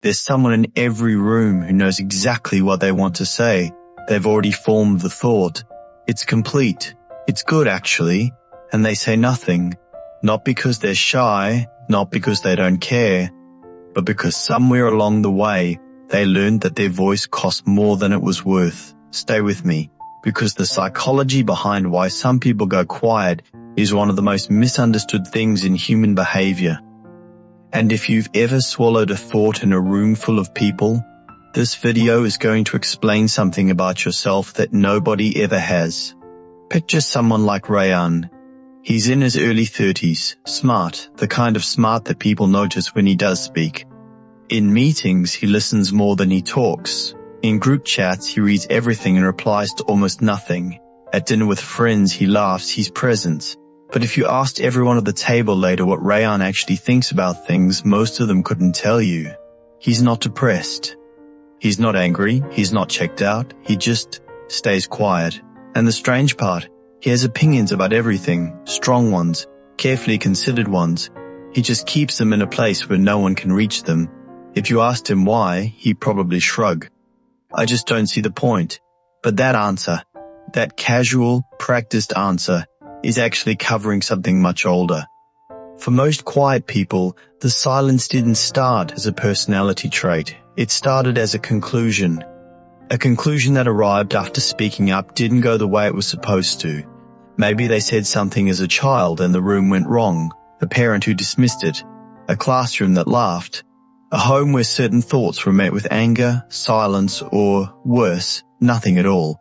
There's someone in every room who knows exactly what they want to say. They've already formed the thought. It's complete. It's good, actually. And they say nothing. Not because they're shy, not because they don't care, but because somewhere along the way, they learned that their voice cost more than it was worth. Stay with me, because the psychology behind why some people go quiet is one of the most misunderstood things in human behavior. And if you've ever swallowed a thought in a room full of people, this video is going to explain something about yourself that nobody ever has. Picture someone like Rayan. He's in his early 30s, smart, the kind of smart that people notice when he does speak. In meetings, he listens more than he talks. In group chats, he reads everything and replies to almost nothing. At dinner with friends, he laughs, he's present. But if you asked everyone at the table later what Rayan actually thinks about things, most of them couldn't tell you. He's not depressed. He's not angry. He's not checked out. He just stays quiet. And the strange part, he has opinions about everything, strong ones, carefully considered ones. He just keeps them in a place where no one can reach them. If you asked him why, he'd probably shrug. I just don't see the point. But that answer, that casual, practiced answer, is actually covering something much older. For most quiet people, the silence didn't start as a personality trait. It started as a conclusion. A conclusion that arrived after speaking up didn't go the way it was supposed to. Maybe they said something as a child and the room went wrong, a parent who dismissed it, a classroom that laughed, a home where certain thoughts were met with anger, silence, or, worse, nothing at all.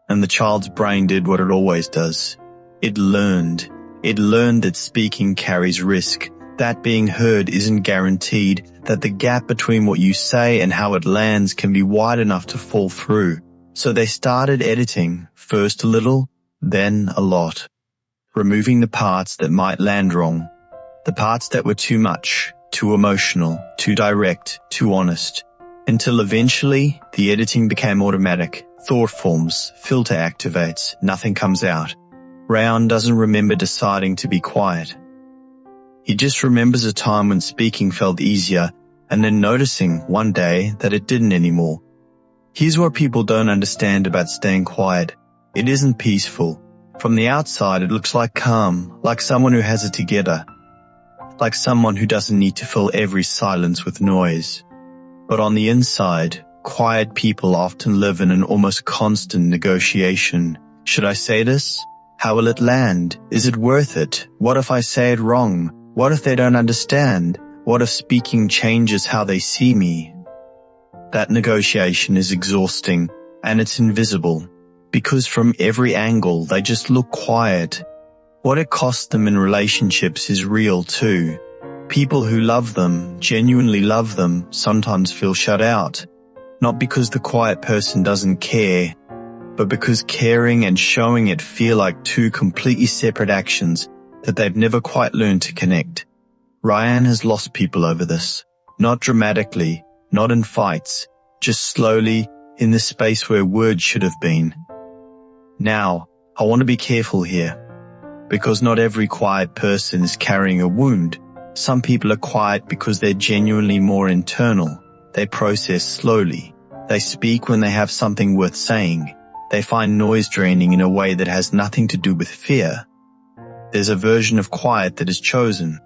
And the child's brain did what it always does. It learned. It learned that speaking carries risk, that being heard isn't guaranteed, that the gap between what you say and how it lands can be wide enough to fall through. So they started editing, first a little, then a lot, removing the parts that might land wrong, the parts that were too much, too emotional, too direct, too honest, until eventually the editing became automatic. Thought forms, filter activates, nothing comes out. Rayan doesn't remember deciding to be quiet. He just remembers a time when speaking felt easier and then noticing one day that it didn't anymore. Here's what people don't understand about staying quiet. It isn't peaceful. From the outside, it looks like calm, like someone who has it together, like someone who doesn't need to fill every silence with noise. But on the inside, quiet people often live in an almost constant negotiation. Should I say this? How will it land? Is it worth it? What if I say it wrong? What if they don't understand? What if speaking changes how they see me? That negotiation is exhausting, and it's invisible, because from every angle they just look quiet. What it costs them in relationships is real too. People who love them, genuinely love them, sometimes feel shut out. Not because the quiet person doesn't care, but because caring and showing it feel like two completely separate actions that they've never quite learned to connect. Rayan has lost people over this. Not dramatically, not in fights, just slowly in the space where words should have been. Now, I want to be careful here, because not every quiet person is carrying a wound. Some people are quiet because they're genuinely more internal. They process slowly. They speak when they have something worth saying. They find noise draining in a way that has nothing to do with fear. There's a version of quiet that is chosen,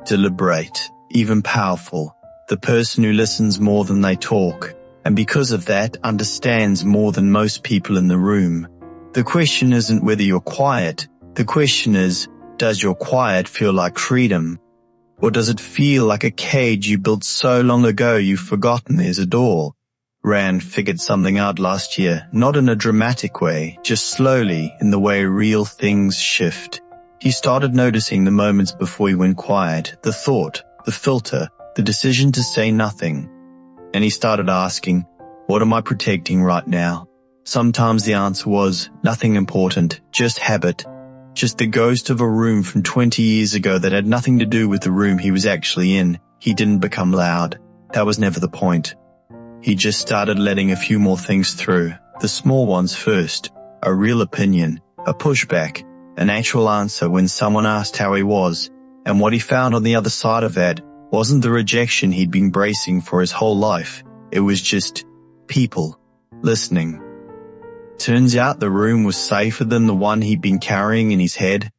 deliberate, even powerful. The person who listens more than they talk, and because of that, understands more than most people in the room. The question isn't whether you're quiet. The question is, does your quiet feel like freedom? Or does it feel like a cage you built so long ago you've forgotten there's a door? Rayan figured something out last year, not in a dramatic way, just slowly in the way real things shift. He started noticing the moments before he went quiet, the thought, the filter, the decision to say nothing. And he started asking, what am I protecting right now? Sometimes the answer was, nothing important, just habit, just the ghost of a room from 20 years ago that had nothing to do with the room he was actually in. He didn't become loud. That was never the point. He just started letting a few more things through, the small ones first, a real opinion, a pushback, an actual answer when someone asked how he was, and what he found on the other side of that wasn't the rejection he'd been bracing for his whole life. It was just people listening. Turns out the room was safer than the one he'd been carrying in his head.